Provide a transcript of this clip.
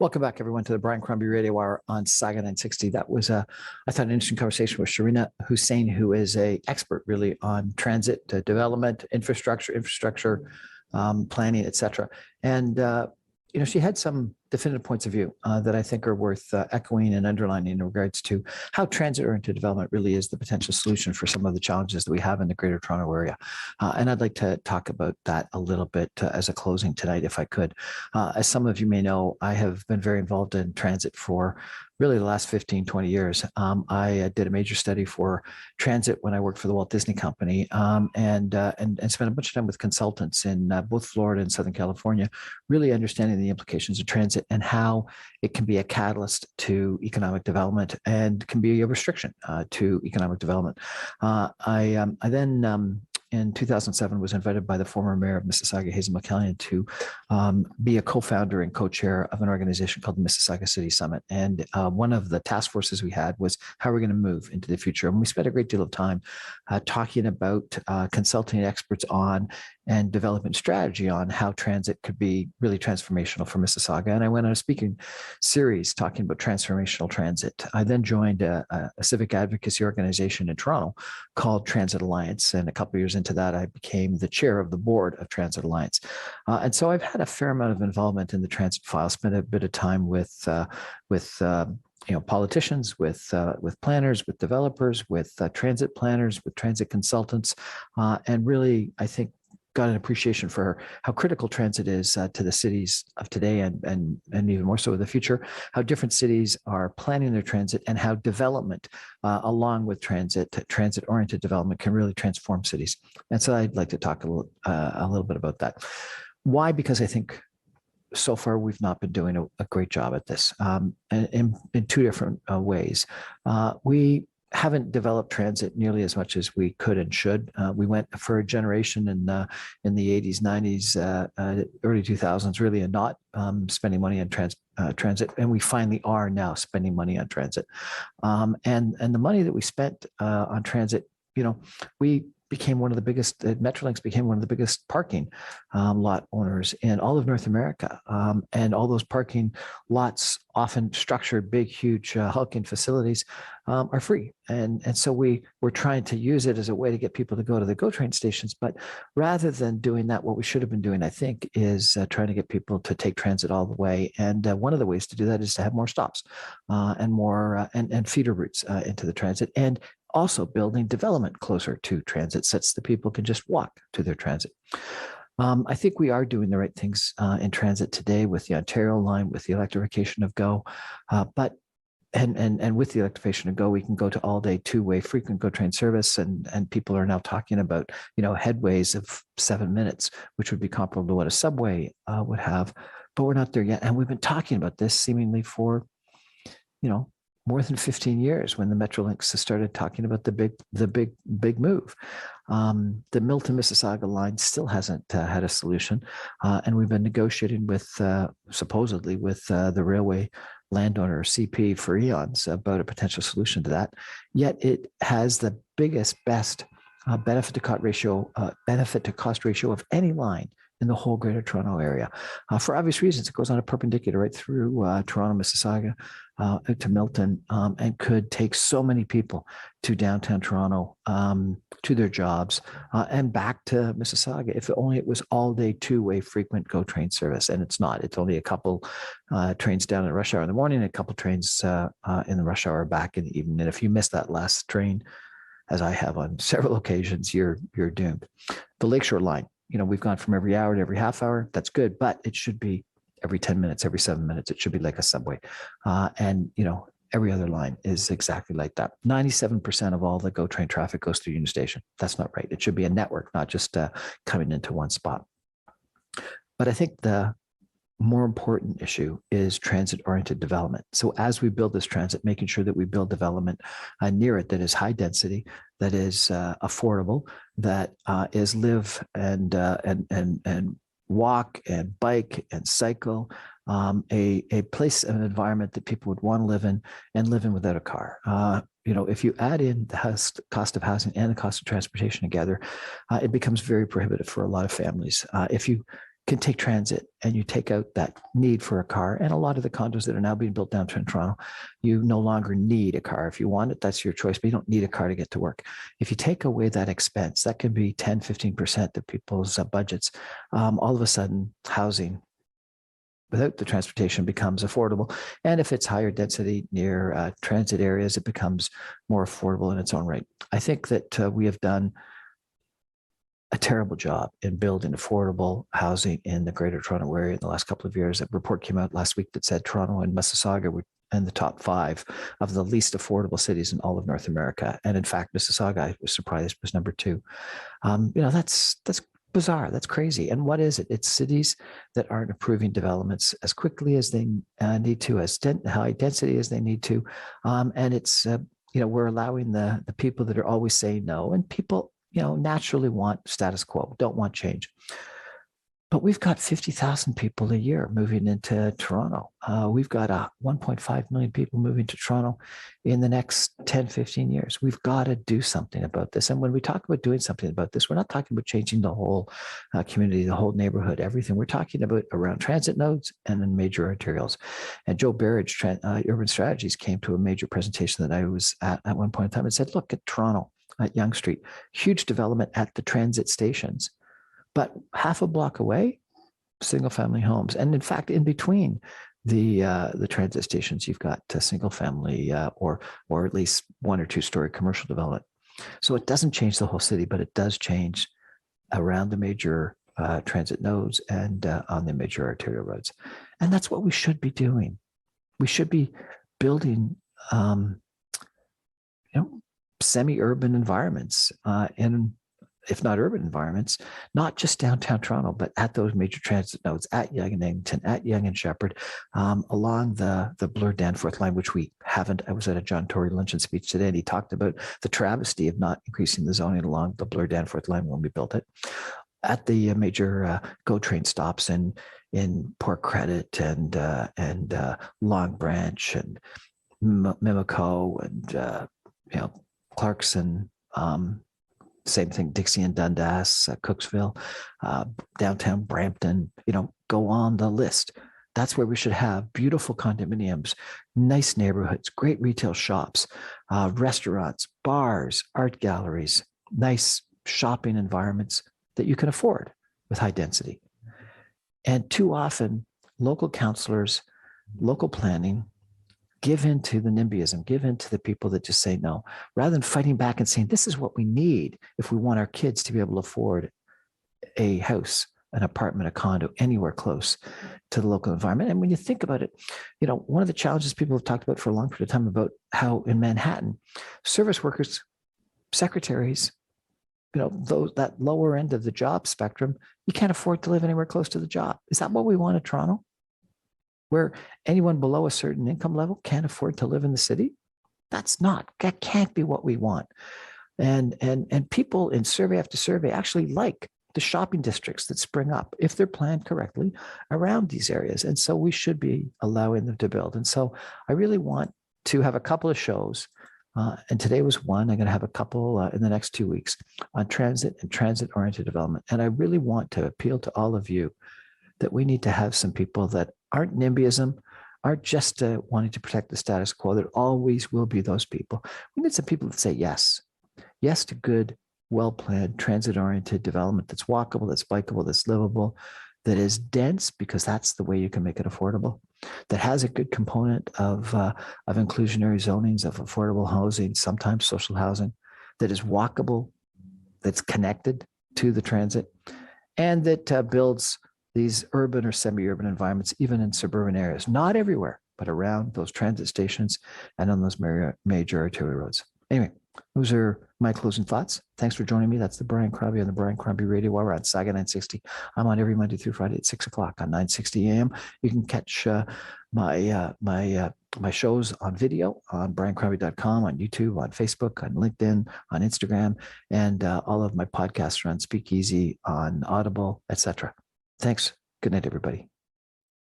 Welcome back, everyone, to the Brian Crombie Radio Hour on Saga 960. That was, I thought, an interesting conversation with Sharina Hussein, who is an expert really on transit development, infrastructure planning, etc. And she had some definitive points of view that I think are worth echoing and underlining in regards to how transit-oriented development really is the potential solution for some of the challenges that we have in the Greater Toronto Area. And I'd like to talk about that a little bit as a closing tonight, if I could. As some of you may know, I have been very involved in transit for really the last 15, 20 years. I did a major study for transit when I worked for the Walt Disney Company and spent a bunch of time with consultants in both Florida and Southern California, really understanding the implications of transit and how it can be a catalyst to economic development and can be a restriction to economic development. I then in 2007 was invited by the former mayor of Mississauga, Hazel McCallion, to be a co-founder and co-chair of an organization called the Mississauga City Summit. And one of the task forces we had was how we're going to move into the future. And we spent a great deal of time talking about consulting experts on and developing strategy on how transit could be really transformational for Mississauga. And I went on a speaking series talking about transformational transit. I then joined a civic advocacy organization in Toronto called Transit Alliance. And a couple of years into that, I became the chair of the board of Transit Alliance. And so I've had a fair amount of involvement in the transit file, spent a bit of time with politicians, with planners, with developers, with transit planners, with transit consultants, and really, I think, got an appreciation for how critical transit is to the cities of today and even more so in the future, how different cities are planning their transit and how development along with transit-oriented development can really transform cities. And so I'd like to talk a little bit about that. Why? Because I think so far we've not been doing a great job at this in two different ways. We haven't developed transit nearly as much as we could and should. We went for a generation in the 80s, 90s, early 2000s, really, and not spending money on transit, and we finally are now spending money on transit. And the money that we spent on transit, we became one of the biggest, Metrolinx became one of the biggest parking lot owners in all of North America. And all those parking lots, often structured, big, huge hulking facilities, are free. And so we're trying to use it as a way to get people to go to the GO train stations. But rather than doing that, what we should have been doing, I think, is trying to get people to take transit all the way. And one of the ways to do that is to have more stops and more and feeder routes into the transit, and also building development closer to transit such that people can just walk to their transit. I think we are doing the right things in transit today with the Ontario line, with the electrification of GO, but with the electrification of GO, we can go to all-day two-way frequent GO train service, and people are now talking about headways of 7 minutes, which would be comparable to what a subway would have, but we're not there yet. And we've been talking about this seemingly for more than 15 years, when the Metrolinx started talking about the big move. The Milton Mississauga line still hasn't had a solution, and we've been negotiating with supposedly with the railway landowner CP for eons about a potential solution to that. Yet it has the best benefit to cost ratio of any line in the whole Greater Toronto Area. For obvious reasons, it goes on a perpendicular right through Toronto, Mississauga, to Milton, and could take so many people to downtown Toronto, to their jobs, and back to Mississauga. If only it was all-day two-way frequent GO train service, and it's not. It's only a couple trains down at rush hour in the morning, and a couple trains in the rush hour back in the evening. And if you miss that last train, as I have on several occasions, you're doomed. The Lakeshore line, we've gone from every hour to every half hour. That's good, but it should be every 10 minutes, every 7 minutes. It should be like a subway. And every other line is exactly like that. 97% of all the GO train traffic goes through Union Station. That's not right. It should be a network, not just coming into one spot. But I think the more important issue is transit-oriented development. So as we build this transit, making sure that we build development near it that is high density, that is affordable, that is live and walk and bike and cycle, a place, an environment that people would want to live in and live in without a car. If you add in the cost of housing and the cost of transportation together, it becomes very prohibitive for a lot of families. If you can take transit and you take out that need for a car. And a lot of the condos that are now being built downtown Toronto, you no longer need a car. If you want it, that's your choice, but you don't need a car to get to work. If you take away that expense, that can be 10, 15% of people's budgets. All of a sudden, housing without the transportation becomes affordable. And if it's higher density near transit areas, it becomes more affordable in its own right. I think that we have done a terrible job in building affordable housing in the Greater Toronto Area in the last couple of years. A report came out last week that said Toronto and Mississauga were in the top 5 of the least affordable cities in all of North America. And in fact, Mississauga, I was surprised, was number 2. That's bizarre. That's crazy. And what is it? It's cities that aren't approving developments as quickly as they need to, as high density as they need to. And it's, we're allowing the people that are always saying no, and people naturally want status quo, don't want change. But we've got 50,000 people a year moving into Toronto. We've got 1.5 million people moving to Toronto in the next 10, 15 years. We've got to do something about this. And when we talk about doing something about this, we're not talking about changing the whole community, the whole neighborhood, everything. We're talking about around transit nodes and then major arterials. And Joe Barrage, Urban Strategies, came to a major presentation that I was at one point in time and said, look at Toronto, at Yonge Street, huge development at the transit stations. But half a block away, single family homes. And in fact, in between the transit stations, you've got single family or at least 1 or 2 story commercial development. So it doesn't change the whole city, but it does change around the major transit nodes and on the major arterial roads. And that's what we should be doing. We should be building, semi-urban environments in, if not urban environments, not just downtown Toronto, but at those major transit nodes, at Yonge and Eglinton, at Yonge and Shepherd, along the Bloor Danforth line, which we haven't. I was at a John Tory luncheon speech today, and he talked about the travesty of not increasing the zoning along the Bloor Danforth line when we built it. At the major GO train stops in Port Credit and Long Branch and Mimico and Clarkson, same thing, Dixie and Dundas, Cooksville, downtown Brampton, go on the list. That's where we should have beautiful condominiums, nice neighborhoods, great retail shops, restaurants, bars, art galleries, nice shopping environments that you can afford with high density. And too often, local councillors, local planning, give in to the NIMBYism, give in to the people that just say no, rather than fighting back and saying, this is what we need if we want our kids to be able to afford a house, an apartment, a condo, anywhere close to the local environment. And when you think about it, one of the challenges people have talked about for a long period of time about how in Manhattan, service workers, secretaries, those that lower end of the job spectrum, you can't afford to live anywhere close to the job. Is that what we want in Toronto? Where anyone below a certain income level can't afford to live in the city? That can't be what we want. And people in survey after survey actually like the shopping districts that spring up, if they're planned correctly, around these areas. And so we should be allowing them to build. And so I really want to have a couple of shows, and today was one. I'm going to have a couple in the next 2 weeks on transit and transit-oriented development. And I really want to appeal to all of you that we need to have some people that aren't NIMBYism, aren't just wanting to protect the status quo. There always will be those people. We need some people that say yes. Yes to good, well-planned, transit-oriented development that's walkable, that's bikeable, that's livable, that is dense, because that's the way you can make it affordable, that has a good component of inclusionary zonings, of affordable housing, sometimes social housing, that is walkable, that's connected to the transit, and that builds these urban or semi-urban environments, even in suburban areas, not everywhere, but around those transit stations and on those major arterial roads. Anyway, those are my closing thoughts. Thanks for joining me. That's the Brian Crombie on the Brian Crombie Radio Hour on Saga 960. I'm on every Monday through Friday at 6 o'clock on 960 AM. You can catch my shows on video on briancrombie.com, on YouTube, on Facebook, on LinkedIn, on Instagram, and all of my podcasts are on Speakeasy, on Audible, etc. Thanks. Good night, everybody.